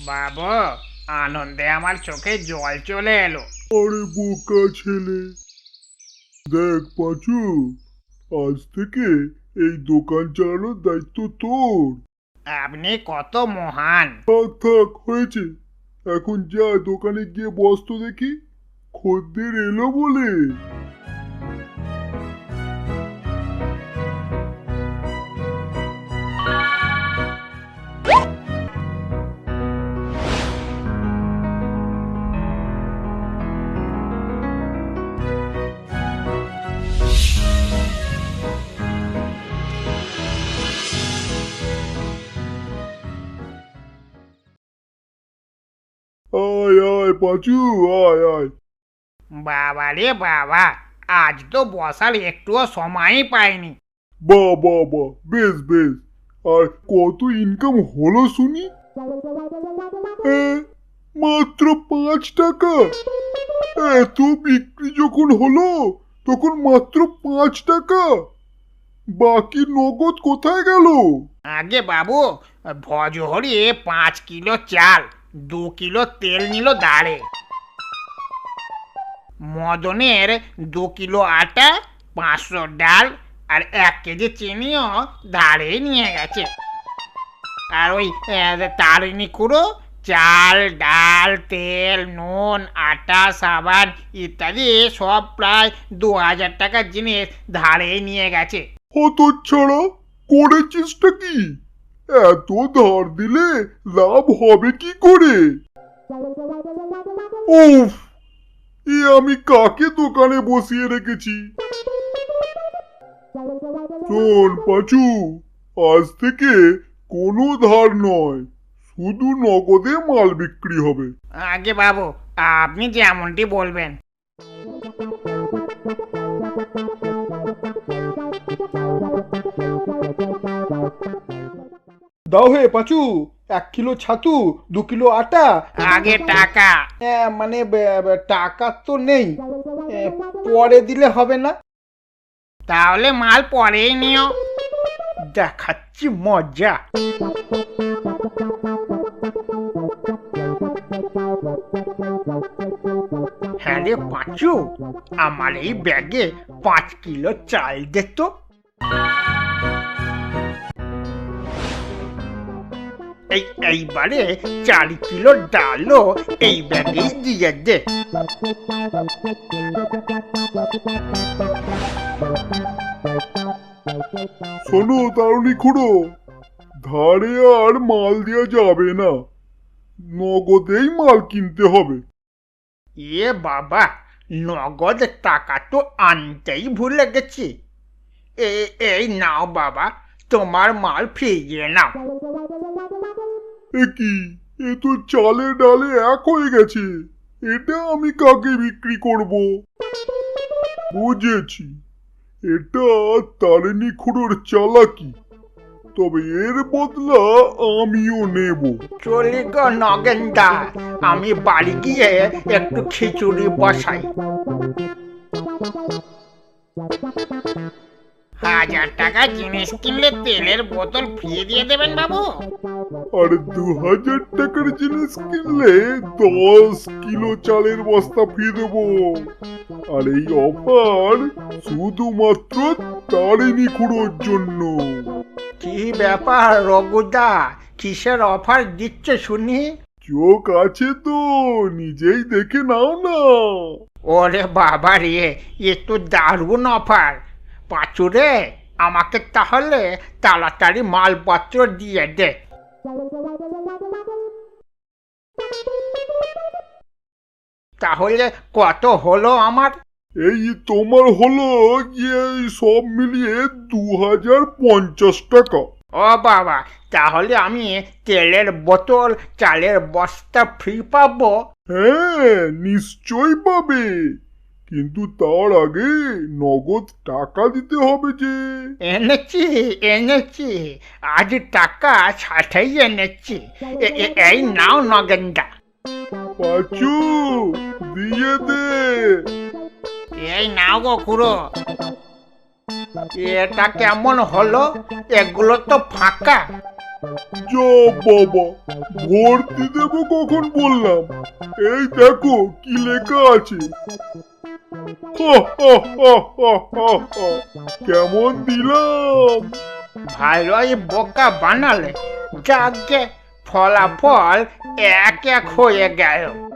বাবু, আনন্দে আমার চোখে জল চলে এলো। আরে বোকা ছেলে, দেখ পাঁচু, আজ থেকে এই দোকান চালানোর দায়িত্ব তোর। আপনি কত মহান। থাক থাক হয়েছে, এখন যা দোকানে গিয়ে বস তো দেখি, খদ্দের এলো বলে। আয় আয় পাঁচু, আয় আয়। বাবা রে বাবা, আজ তো বসার একটুও সময়ই পাইনি। বাহ বাহ বাহ, বেশ বেশ। আর কত ইনকাম হলো শুনি? এ, মাত্র 5 টাকা? এত বিক্রি যখন হলো তখন মাত্র 5 টাকা? বাকি নগদ কোথায় গেল? আগে বাবু, ভজহরি 5 কিলো চাল, 2 কিলো তেল নিল দাঁড়ে। মদনের 2 কিলো আটা, 500 ডাল আর 1 কেজি চিনিও ধারেই নিয়ে গেছে। আর ওই তারিণী খুড়ো চাল ডাল তেল নুন আটা সাবান ইত্যাদি সব প্রায় 2000 টাকার জিনিস ধারেই নিয়ে গেছে। হতচ্ছাড়া, করেছিসটা কি? এত ধার দিলে লাভ হবে কি করে? উফ, এ আমি কাকে দোকানে বসিয়ে রেখেছি? শোন পাঁচু, আজ থেকে কোনো ধার নয়, শুধু নগদে মাল বিক্রি হবে। আগে বাবু, আপনি যেমনটি বলবেন। দাও হে পাঁচু, 1 কিলো ছাতু, 2 কিলো আটা। আগে টাকা। মানে টাকা তো নেই, পরে দিলে হবে না? তাহলে মাল পরেই নিও। দেখাচ্ছি মজা। হ্যাঁ রে পাঁচু, আমার এই ব্যাগে 5 কিলো চাল দে তো। এইবারে 4 কিলো ডালও এই ব্যাগেই দিয়ে দে। শোনো তারুণী খুড়ো, ধারে আর মাল দেওয়া যাবে না, নগদেই মাল কিনতে হবে। এ বাবা, নগদ টাকা তো আনতেই ভুলে গেছি। এই নাও বাবা, তোমার মাল ফিরিয়ে নাও। এ কি, এ তো চালে ডালে এক হয়ে গেছে, এটা আমি কাকে বিক্রি করব? বুঝেছি, এটা তারিণী খুড়োর চালাকি, তবে এর বদলা আমিও নেব। চলি গো নগেনদা, আমি বাড়ি গিয়ে একটু খিচুড়ি বসাই। 1000 টাকা জিনিস কিনলে তেলের বোতল ফ্রি দিয়ে দেবেন বাবু। আর 2000 টাকার জিনিস কিনলে 10 কিলো চালের বস্তা ফ্রি দেবো। আর এই অফার শুধুমাত্র তারিণী খুড়োর জন্য। কি ব্যাপার রঘুদা, কিসের অফার দিচ্ছে শুনি? চোখ আছে তো, নিজেই দেখে নাও না। ওরে বাবা রে, এ তো দারুণ অফার। পাঁচু রে, আমাকে তাহলে তাড়াতাড়ি মালপত্র দিয়ে দে। তাহলে কত হলো আমার? এই তোমার হলো গিয়ে সব মিলিয়ে 2050 টাকা। ও বাবা, তাহলে আমি তেলের বোতল চালের বস্তা ফ্রি পাবো? হ্যাঁ, নিশ্চয়ই পাবে, কিন্তু তার আগে নগদ টাকা দিতে হবে যে। এনেছি এনেছি, আজ টাকা সাথেই এনেছি। এই নাও নগেনদা। পাঁচু, দিয়ে দে। এই নাও গো খুড়ো। এটা কেমন হলো? এগুলো তো ফাঁকা। যা বাবা, ভর্তি দেবো কখন বললাম? এই দেখো কি লেখা আছে। হা, হা, হা, হা, হা, হা। কেমন দিলাম? ভালোই বোকা বানালে। যাকে ফলাফল এক এক হয়ে গেল।